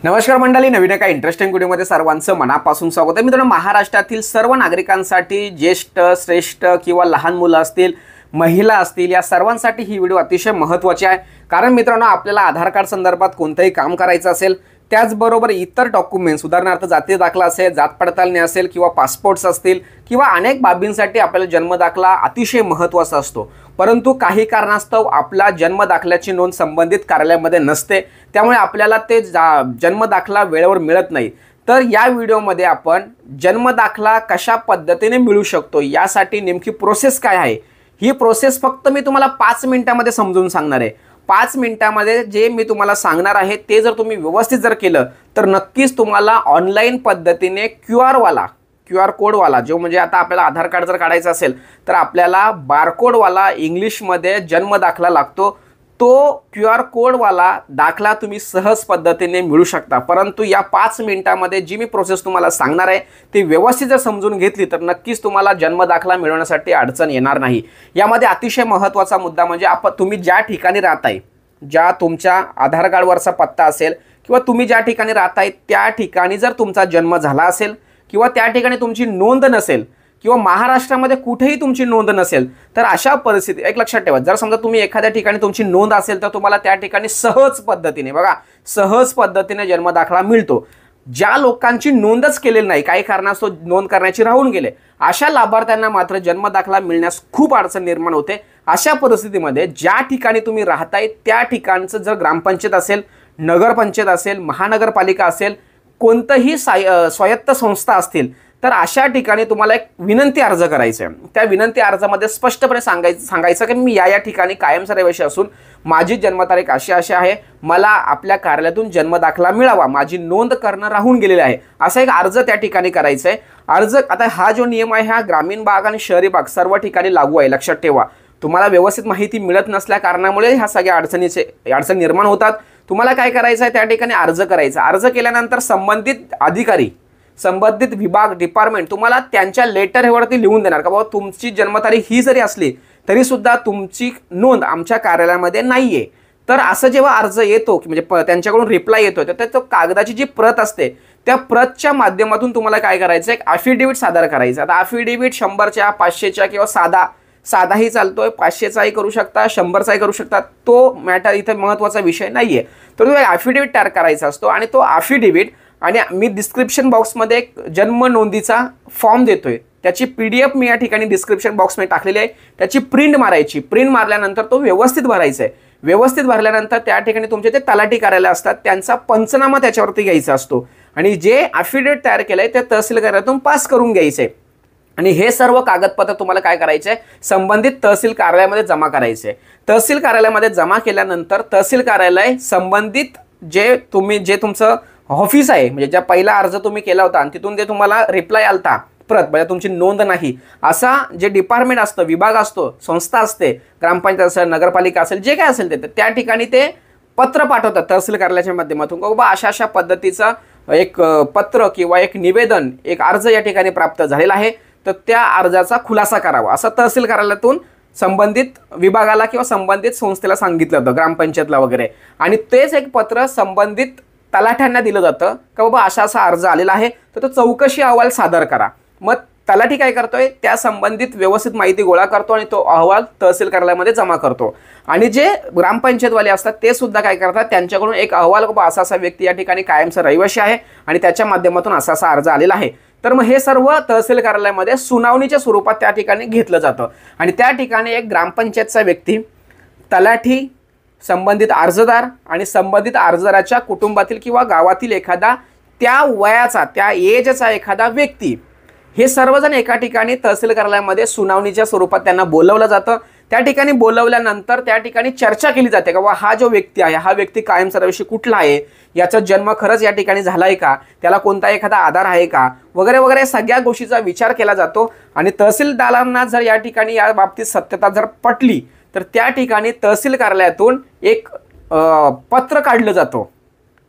नमस्कार मंडळी, नवीन एका इंटरेस्टिंग व्हिडिओमध्ये सर्वांचं मनापासून स्वागत आहे. मित्रांनो, महाराष्ट्रातील सर्व नागरिकांसाठी ज्येष्ठ, श्रेष्ठ किंवा लहान मुलं असतील, महिला असतील, या सर्वांसाठी ही व्हिडिओ अतिशय महत्त्वाची आहे. कारण मित्रांनो, आपल्याला आधार कार्ड संदर्भात कोणतंही काम करायचं असेल, त्याचबरोबर इतर डॉक्युमेंट्स, उदाहरणार्थ जाती दाखला असेल, जात पडताळणी असेल किंवा पासपोर्ट्स असतील किंवा अनेक बाबींसाठी आपल्याला जन्म दाखला अतिशय महत्त्वाचा असतो. परंतु काही कारणास्तव आपला जन्म दाखल्याची नोंद संबंधित कार्यालयामध्ये नसते, त्यामुळे आपल्याला ते जन्म दाखला वेळेवर मिळत नाही. तर या व्हिडिओमध्ये आपण जन्म दाखला कशा पद्धतीने मिळू शकतो, यासाठी नेमकी प्रोसेस काय आहे, ही प्रोसेस फक्त मी तुम्हाला 5 मिनिटांमध्ये समजून सांगणार आहे. 5 मिनिटांमध्ये जे मी तुम्हाला सांगणार आहे ते जर तुम्ही व्यवस्थित केलं तर नक्कीच तुम्हाला ऑनलाईन पद्धतीने क्यू आर कोडवाला, जो म्हणजे आता आपल्याला आधार कार्ड जर काढायचं असेल तर आपल्याला बारकोडवाला इंग्लिशमध्ये जन्म दाखला लागतो, तो क्यू आर कोडवाला दाखला तुम्ही सहज पद्धतीने मिळू शकता. परंतु या 5 मिनिटांमध्ये जी मी प्रोसेस तुम्हाला सांगणार आहे ती व्यवस्थित जर समजून घेतली तर नक्कीच तुम्हाला जन्म दाखला मिळवण्यासाठी अडचण येणार नाही. यामध्ये अतिशय महत्त्वाचा मुद्दा म्हणजे तुम्ही ज्या ठिकाणी राहताय, ज्या तुमच्या आधार कार्डवरचा पत्ता असेल किंवा तुम्ही ज्या ठिकाणी राहताय त्या ठिकाणी जर तुमचा जन्म झाला असेल किंवा त्या ठिकाणी तुमची नोंद नसेल किंवा महाराष्ट्रामध्ये कुठेही तुमची नोंद नसेल तर अशा परिस्थितीत एक लक्षात ठेवा, जर समजा तुम्ही एखाद्या ठिकाणी तुमची नोंद असेल तर तुम्हाला त्या ठिकाणी सहज पद्धतीने जन्म दाखला मिळतो. ज्या लोकांची नोंदच केलेली नाही, काही कारणास्तव नोंद करण्याची राहून गेले, अशा लाभार्थ्यांना मात्र जन्म दाखला मिळण्यास खूप अडचण निर्माण होते. अशा परिस्थितीमध्ये ज्या ठिकाणी तुम्ही राहताय त्या ठिकाणचं जर ग्रामपंचायत असेल, नगरपंचायत असेल, महानगरपालिका असेल, कोणतंही स्वायत्त संस्था असतील तर अशा ठिकाणी तुम्हाला एक विनंती अर्ज करायचा आहे. त्या विनंती अर्जामध्ये स्पष्टपणे सांगायचं की मी या ठिकाणी कायमचा रहिवासी असून माझी जन्मतारीख अशी आहे, मला आपल्या कार्यालयातून जन्म दाखला मिळावा, माझी नोंद करणं राहून गेलेलं आहे, असा एक अर्ज त्या ठिकाणी करायचा आहे. आता हा जो नियम आहे हा ग्रामीण भाग आणि शहरी भाग सर्व ठिकाणी लागू आहे. लक्षात ठेवा, तुम्हाला व्यवस्थित माहिती मिळत नसल्या कारणामुळे ह्या सगळ्या अडचण निर्माण होतात. तुम्हाला काय करायचं आहे, त्या ठिकाणी अर्ज करायचा. अर्ज केल्यानंतर संबंधित अधिकारी, संबंधित विभाग, डिपार्टमेंट तुम्हाला त्यांच्या लेटरवरती लिहून देणार का बाबा तुमची जन्मतारीख ही जरी असली तरी सुद्धा तुमची नोंद आमच्या कार्यालयामध्ये नाहीये. तर असं जेव्हा अर्ज येतो की म्हणजे त्यांच्याकडून रिप्लाय येतो तर त्या कागदाची जी प्रत असते त्या प्रतच्या माध्यमातून तुम्हाला काय करायचं, एक अफिडेव्हिट सादर करायचं. आता अफिडेव्हिट 100च्या, 500च्या किंवा साधाही चालतोय, 500चाही करू शकता, 100चाही करू शकता, तो मॅटर इथे महत्त्वाचा विषय नाहीये. तर तो अफिडेव्हिट तयार करायचा असतो आणि तो अफिडेव्हिट, आणि मी डिस्क्रिप्शन बॉक्समध्ये एक जन्म नोंदीचा फॉर्म देतोय, त्याची PDF मी या ठिकाणी डिस्क्रिप्शन बॉक्समध्ये टाकलेली आहे. त्याची प्रिंट मारायची. प्रिंट मारल्यानंतर तो व्यवस्थित भरायचा आहे. व्यवस्थित भरल्यानंतर त्या ठिकाणी तुमचे ते तलाठी कार्यालय असतात, त्यांचा पंचनामा त्याच्यावरती घ्यायचा असतो आणि जे अफिडेव्हिट तयार केलंय ते तहसील कार्यालयातून पास करून घ्यायचंय. आणि हे सर्व कागदपत्र तुम्हाला काय करायचे, संबंधित तहसील कार्यालयामध्ये जमा करायचे. तहसील कार्यालयामध्ये जमा केल्यानंतर तहसील कार्यालय संबंधित जे तुमचं ऑफिस आहे, म्हणजे ज्या पहिला अर्ज तुम्ही केला होता आणि तिथून जे तुम्हाला रिप्लाय आलता प्रत, म्हणजे तुमची नोंद नाही, असा जे डिपार्टमेंट असतं, विभाग असतो, संस्था असते, ग्रामपंचायत असेल, नगरपालिका असेल, जे काय असेल ते त्या ठिकाणी ते पत्र पाठवतात तहसील कार्यालयाच्या माध्यमातून, बाबा अशा पद्धतीचा एक पत्र किंवा एक निवेदन, एक अर्ज या ठिकाणी प्राप्त झालेला आहे, तर त्या अर्जाचा खुलासा करावा असं तहसील कार्यालयातून संबंधित विभागाला किंवा संबंधित संस्थेला सांगितलं होतं, ग्रामपंचायतला वगैरे. आणि तेच एक पत्र संबंधित तलाठ्यांना दिलं जातं की बाबा असा अर्ज आलेला आहे, तर तो चौकशी अहवाल सादर करा. मग तलाठी काय करतोय, त्या संबंधित व्यवस्थित माहिती गोळा करतो आणि तो अहवाल तहसील कार्यालयामध्ये जमा करतो. आणि जे ग्रामपंचायतवाले असतात ते सुद्धा काय करतात, त्यांच्याकडून एक अहवाल बाबा असा व्यक्ती या ठिकाणी कायमचा रहिवासी आहे आणि त्याच्या माध्यमातून असा अर्ज आलेला आहे. तर मग हे सर्व तहसील कार्यालयामध्ये सुनावणीच्या स्वरूपात त्या ठिकाणी घेतलं जातं आणि त्या ठिकाणी एक ग्रामपंचायतचा व्यक्ती, तलाठी, संबंधित अर्जदार आणि संबंधित अर्जदाराच्या कुटुंबातील किंवा गावातील एखादा त्या वयाचा, त्या एजचा एखादा व्यक्ती, हे सर्वजण एका ठिकाणी तहसील कार्यालयामध्ये सुनावणीच्या स्वरूपात त्यांना बोलवलं जातं. त्या ठिकाणी बोलवल्यानंतर त्या ठिकाणी चर्चा केली जाते की बाबा हा जो व्यक्ती आहे, हा व्यक्ती कायमचा रहिवासी कुठला आहे, याचा जन्म खरंच या ठिकाणी झाला आहे का, त्याला कोणता एखादा आधार आहे का, वगैरे वगैरे सगळ्या गोष्टीचा विचार केला जातो. आणि तहसीलदारांना जर या ठिकाणी या बाबतीत सत्यता जर पटली तर त्या ठिकाणी तहसील कार्यालयातून एक पत्र काढलं जातं,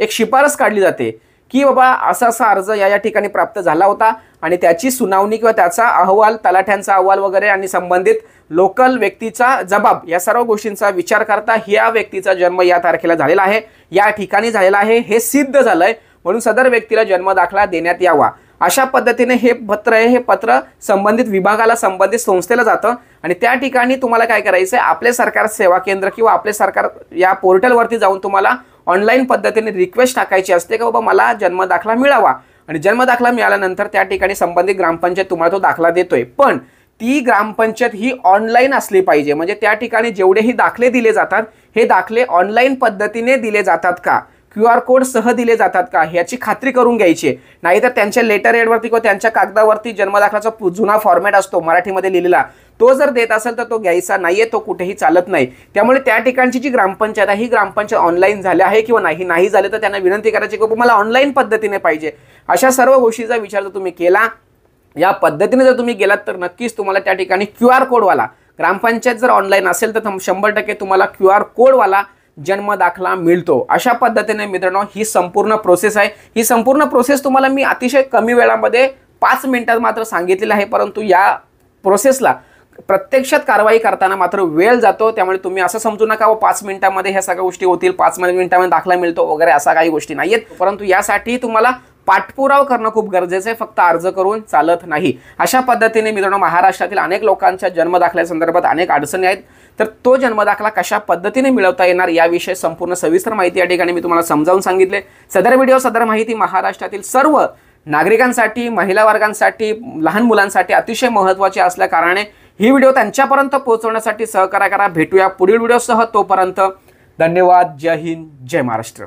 एक शिफारस काढली जाते की बाबा असा असा अर्ज या ठिकाणी प्राप्त झाला होता आणि त्याची सुनावणी किंवा त्याचा अहवाल, तलाठ्यांचा अहवाल वगैरे आणि संबंधित लोकल व्यक्तीचा जबाब या सर्व गोष्टींचा विचार करता या व्यक्तीचा जन्म या तारखेला झालेला आहे, या ठिकाणी झालेला आहे, हे सिद्ध झालंय, म्हणून सदर व्यक्तीला जन्म दाखला देण्यात यावा. अशा पद्धतीने हे पत्र आहे, हे पत्र संबंधित विभागाला, संबंधित संस्थेला जातं आणि त्या ठिकाणी तुम्हाला काय करायचं आहे, आपले सरकार सेवा केंद्र किंवा आपले सरकार या पोर्टलवरती जाऊन तुम्हाला ऑनलाईन पद्धतीने रिक्वेस्ट टाकायची असते की बाबा मला जन्म दाखला मिळावा. आणि जन्म दाखला मिळाल्यानंतर त्या ठिकाणी संबंधित ग्रामपंचायत तुम्हाला तो दाखला देतोय, पण ती ग्रामपंचायत ही ऑनलाईन असली पाहिजे. म्हणजे त्या ठिकाणी जेवढेही दाखले दिले जातात हे दाखले ऑनलाईन पद्धतीने दिले जातात का, QR कोड सह दिले जातात का, ह्याची खात्री करून घ्यायची. नाहीतर त्यांच्या लेटर हेडवरती किंवा त्यांच्या कागदावरती जन्मदाखलाचा जुना फॉर्मॅट असतो मराठीमध्ये लिहिलेला, तो जर देत असेल तर तो घ्यायचा नाहीये, तो कुठेही चालत नाही. त्यामुळे त्या ठिकाणची जी ग्रामपंचायत आहे ही ग्रामपंचायत ऑनलाईन झाली आहे किंवा नाही झाले तर त्यांना विनंती करायची की मला ऑनलाईन पद्धतीने पाहिजे. अशा सर्व गोष्टीचा विचार जर तुम्ही केला, या पद्धतीने जर तुम्ही गेलात तर नक्कीच तुम्हाला त्या ठिकाणी QR कोडवाला, ग्रामपंचायत जर ऑनलाईन असेल तर 100% तुम्हाला QR कोडवाला जन्म दाखला मिळतो. अशा पद्धतीने मित्रांनो ही संपूर्ण प्रोसेस आहे. ही संपूर्ण प्रोसेस तुम्हाला मी अतिशय कमी वेळामध्ये 5 मिनिटात मात्र सांगितलेलं आहे, परंतु या प्रोसेसला प्रत्यक्षात कारवाई करताना मात्र वेळ जातो. त्यामुळे तुम्ही असं समजू नका 5 मिनिटांमध्ये ह्या सगळ्या गोष्टी होतील, 5 मिनिटांमध्ये दाखला मिळतो वगैरे, असा काही गोष्टी नाहीयेत. परंतु यासाठी तुम्हाला पाठपुरावा करणं खूप गरजेचं आहे, फक्त अर्ज करून चालत नाही. अशा पद्धतीने मित्रांनो महाराष्ट्रातील अनेक लोकांच्या जन्मदाखल्यासंदर्भात अनेक अडचणी आहेत, तर तो जन्मदाखला कशा पद्धतीने मिळवता येणार याविषयी संपूर्ण सविस्तर माहिती या ठिकाणी मी तुम्हाला समजावून सांगितले. सदर व्हिडिओ, सदर माहिती महाराष्ट्रातील सर्व नागरिकांसाठी, महिला वर्गांसाठी, लहान मुलांसाठी अतिशय महत्त्वाची असल्या कारणाने ही व्हिडिओ त्यांच्यापर्यंत पोहोचवण्यासाठी सहकार्य करा. भेटूया पुढील व्हिडिओसह. तोपर्यंत धन्यवाद. जय हिंद, जय महाराष्ट्र.